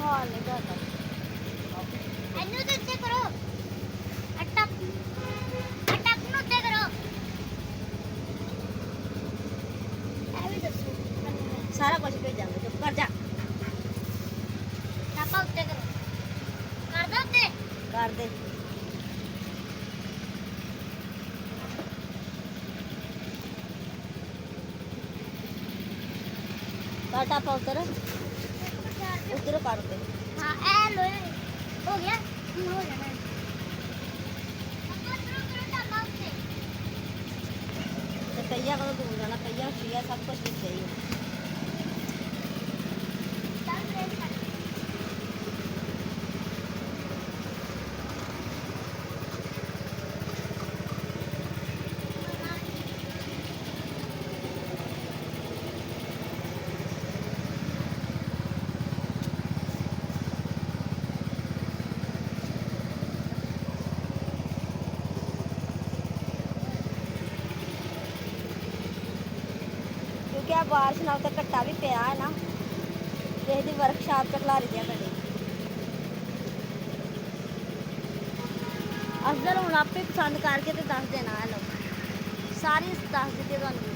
ਹਾਲ ਨਹੀਂ ਕਰਦਾ ਇਹਨੂੰ ਤੇ ਉੱਤੇ ਕਰੋ ਅਟਕ ਨੂੰ ਉੱਤੇ ਕਰੋ ਇਹ ਵੀ ਦੱਸੋ ਸਾਰਾ ਕੁਝ ਭੇਜਾਂਗੇ ਚੁੱਪ ਕਰ ਜਾ ਟਾਪਾ ਉੱਤੇ ਕਰੋ ਕਰ ਦੋ ਉੱਤੇ ਕਰ ਦੇ ਕਾਟਾ ਪਾਉਤਰ ਉਧਰ ਕਰ ਦੇ हाँ ए लो हो गया हो जाना ਤੇ ਕਈਆ ਕੋਲ ਦੂਰ ਜਾਣਾ ਕਈਆ ਸ਼ੀਆ ਸਭ ਕੁਝ ਵਿੱਚ ਹੀ ਕਿਉਂਕਿ ਆ ਬਾਰਿਸ਼ ਨਾਲ ਤਾਂ ਘੱਟਾ ਵੀ ਪਿਆ ਹੈ ਨਾ ਕਿਸੇ ਦੀ ਵਰਕਸ਼ਾਪ ਚ ਖਲਾਰੀ ਦਿਆ ਗੱਡੀ ਅਸਲ ਹੁਣ ਆਪੇ ਪਸੰਦ ਕਰਕੇ ਤੇ ਦੱਸ ਦੇਣਾ ਹੈ ਲੋ ਸਾਰੀ ਦੱਸ ਦਿੱਤੀ ਤੁਹਾਨੂੰ